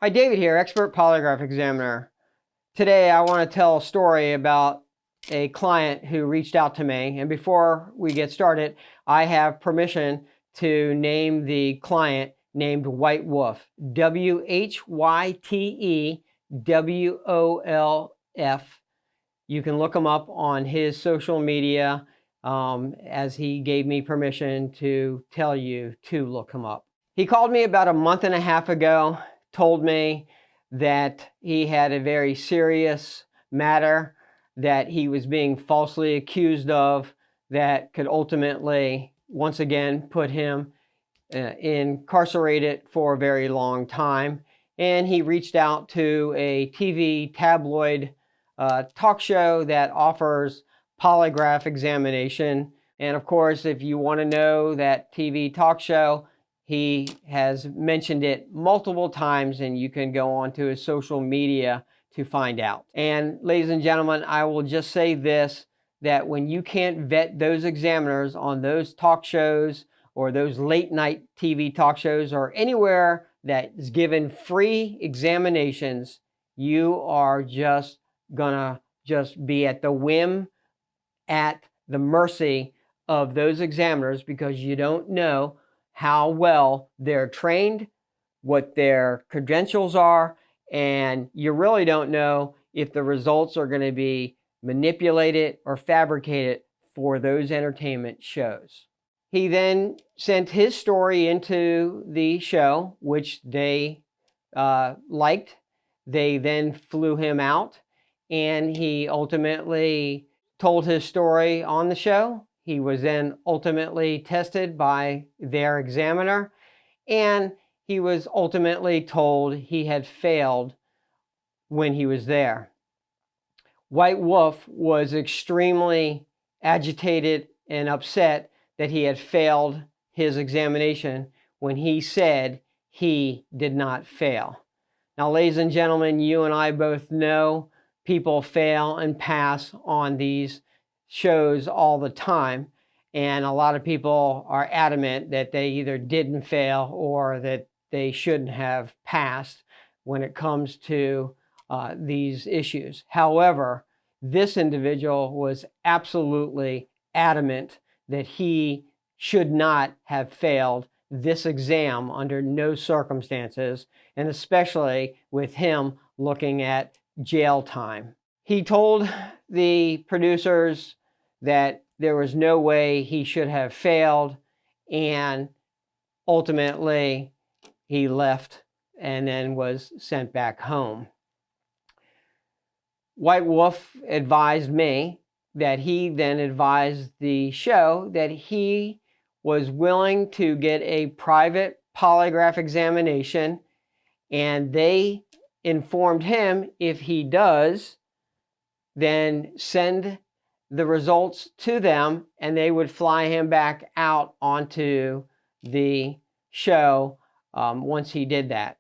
Hi, David here, expert polygraph examiner. Today I want to tell a story about a client who reached out to me. And before we get started, I have permission to name the client named White Wolf. WHYTEWOLF. You can look him up on his social media as he gave me permission to tell you to look him up. He called me about a month and a half ago, told me that he had a very serious matter that he was being falsely accused of that could ultimately, once again, put him incarcerated for a very long time. And he reached out to a TV tabloid talk show that offers polygraph examination. And of course, if you want to know that TV talk show, he has mentioned it multiple times, and you can go onto his social media to find out. And ladies and gentlemen, I will just say this, that when you can't vet those examiners on those talk shows or those late night TV talk shows or anywhere that is given free examinations, you are just gonna be at the whim, at the mercy of those examiners, because you don't know how well they're trained, what their credentials are, and you really don't know if the results are going to be manipulated or fabricated for those entertainment shows. He then sent his story into the show, which they liked. They then flew him out, and he ultimately told his story on the show. He was then ultimately tested by their examiner, and he was ultimately told he had failed when he was there. White Wolf was extremely agitated and upset that he had failed his examination when he said he did not fail. Now, ladies and gentlemen, you and I both know people fail and pass on these shows all the time, and a lot of people are adamant that they either didn't fail or that they shouldn't have passed when it comes to these issues. However, this individual was absolutely adamant that he should not have failed this exam under no circumstances, and especially with him looking at jail time. He told the producers that there was no way he should have failed, and ultimately he left and then was sent back home. White Wolf advised me that he then advised the show that he was willing to get a private polygraph examination, and they informed him if he does, then send the results to them, and they would fly him back out onto the show once he did that.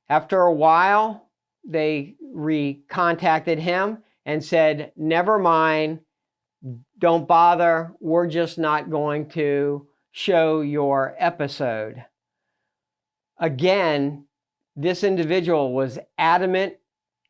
After a while, they recontacted him and said, never mind, don't bother, we're just not going to show your episode. Again, this individual was adamant,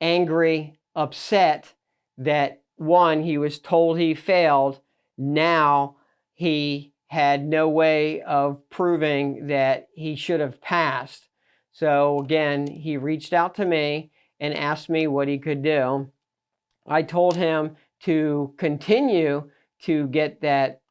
angry, upset that, one, he was told he failed. Now he had no way of proving that he should have passed. So again, he reached out to me and asked me what he could do. I told him to continue to get that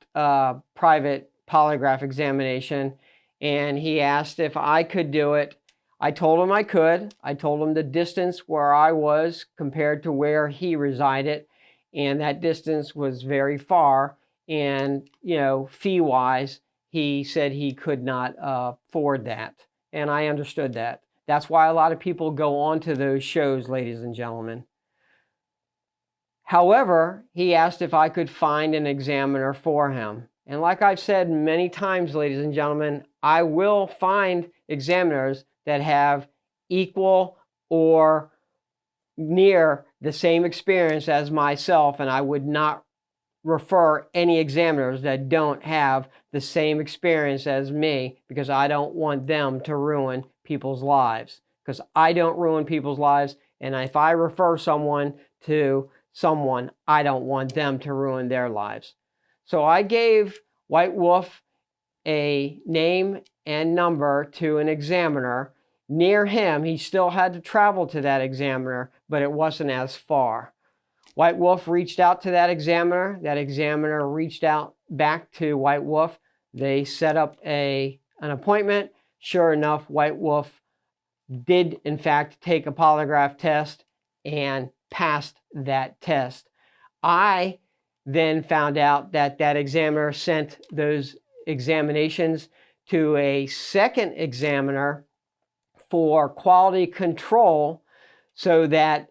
private polygraph examination, and he asked if I could do it. I told him I could. I told him the distance where I was compared to where he resided, and that distance was very far. And, fee-wise, he said he could not afford that. And I understood that. That's why a lot of people go on to those shows, ladies and gentlemen. However, he asked if I could find an examiner for him. And like I've said many times, ladies and gentlemen, I will find examiners that have equal or near the same experience as myself, and I would not refer any examiners that don't have the same experience as me, because I don't want them to ruin people's lives, because I don't ruin people's lives. And if I refer someone to someone, I don't want them to ruin their lives. So I gave White Wolf a name and number to an examiner near him. He still had to travel to that examiner, but it wasn't as far. White Wolf reached out to that examiner. That examiner reached out back to White Wolf. They set up an appointment. Sure enough, White Wolf did, in fact, take a polygraph test and passed that test. I then found out that that examiner sent those examinations to a second examiner for quality control so that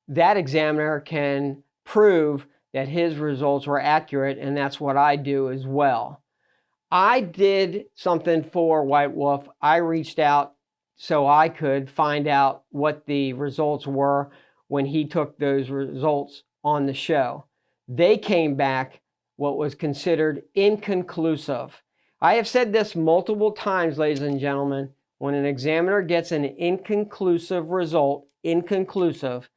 that examiner can prove that his results were accurate, and that's what I do as well. I did something for White Wolf. I reached out so I could find out what the results were when he took those results on the show. They came back what was considered inconclusive. I have said this multiple times, ladies and gentlemen. When an examiner gets an inconclusive result, inconclusive,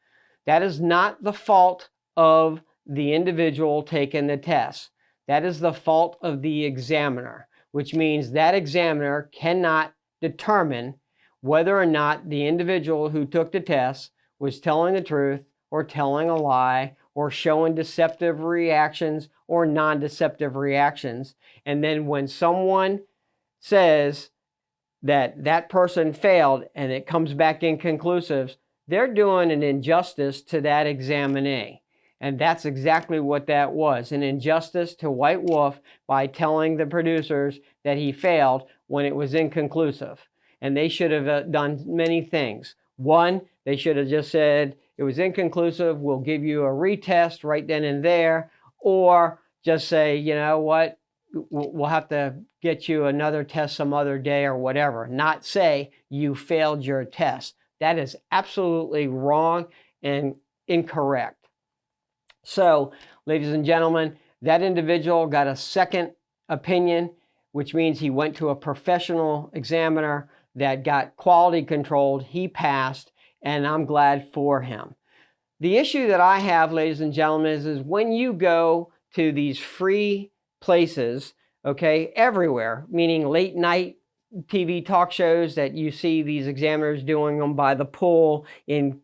that is not the fault of the individual taking the test. That is the fault of the examiner, which means that examiner cannot determine whether or not the individual who took the test was telling the truth or telling a lie or showing deceptive reactions or non-deceptive reactions. And then when someone says that that person failed and it comes back inconclusive, they're doing an injustice to that examinee. And that's exactly what that was, an injustice to White Wolf by telling the producers that he failed when it was inconclusive. And they should have done many things. One, they should have just said, it was inconclusive, we'll give you a retest right then and there. Or just say, you know what, we'll have to get you another test some other day or whatever. Not say you failed your test. That is absolutely wrong and incorrect. So, ladies and gentlemen, that individual got a second opinion, which means he went to a professional examiner that got quality controlled. He passed, and I'm glad for him. The issue that I have, ladies and gentlemen, is when you go to these free places, okay, everywhere, meaning late night TV talk shows that you see these examiners doing them by the pool, in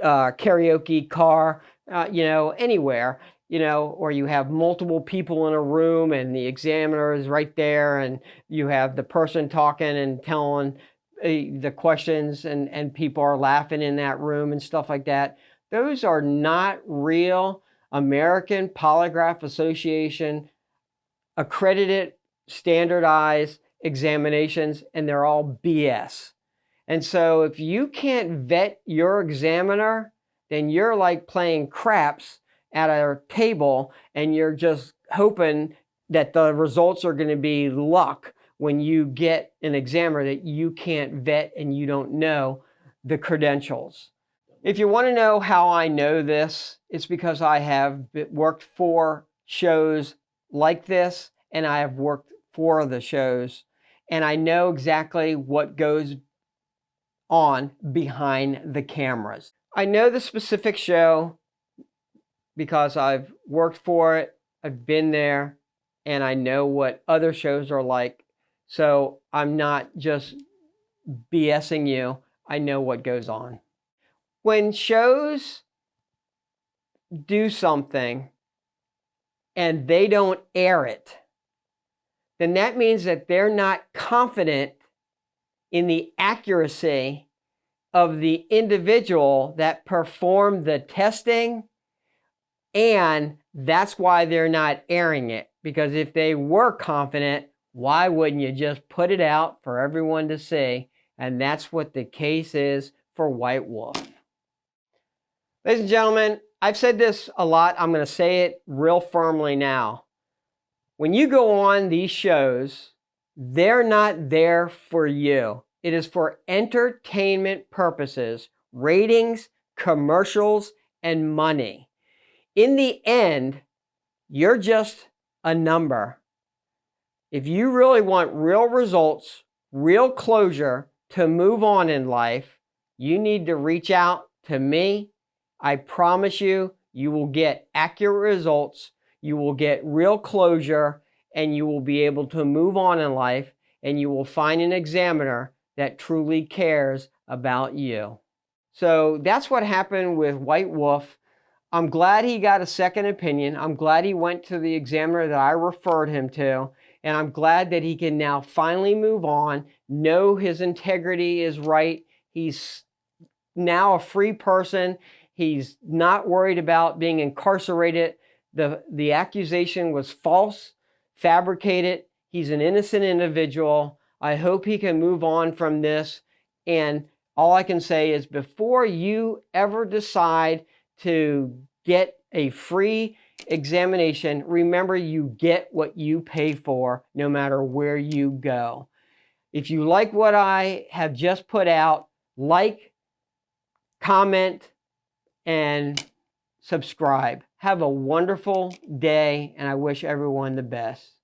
karaoke car, anywhere, or you have multiple people in a room and the examiner is right there and you have the person talking and telling the questions and people are laughing in that room and stuff like that. Those are not real American Polygraph Association accredited, standardized examinations, and they're all BS. And so if you can't vet your examiner, then you're like playing craps at a table and you're just hoping that the results are going to be luck when you get an examiner that you can't vet and you don't know the credentials. If you want to know how I know this, it's because I have worked for shows like this and I have worked for the shows and I know exactly what goes on behind the cameras. I know the specific show because I've worked for it, I've been there, and I know what other shows are like. So I'm not just BSing you, I know what goes on. When shows do something and they don't air it, then that means that they're not confident in the accuracy of the individual that performed the testing, and that's why they're not airing it. Because if they were confident, why wouldn't you just put it out for everyone to see? And that's what the case is for White Wolf. Ladies and gentlemen, I've said this a lot. I'm going to say it real firmly now. When you go on these shows, they're not there for you. It is for entertainment purposes, ratings, commercials, and money. In the end, you're just a number. If you really want real results, real closure to move on in life, you need to reach out to me. I promise you, you will get accurate results, you will get real closure, and you will be able to move on in life, and you will find an examiner that truly cares about you. So that's what happened with White Wolf. I'm glad he got a second opinion. I'm glad he went to the examiner that I referred him to. And I'm glad that he can now finally move on, know his integrity is right. He's now a free person. He's not worried about being incarcerated. The accusation was false, fabricated. He's an innocent individual. I hope he can move on from this. And all I can say is, before you ever decide to get a free examination, remember you get what you pay for no matter where you go. If you like what I have just put out, like, comment, and subscribe. Have a wonderful day, and I wish everyone the best.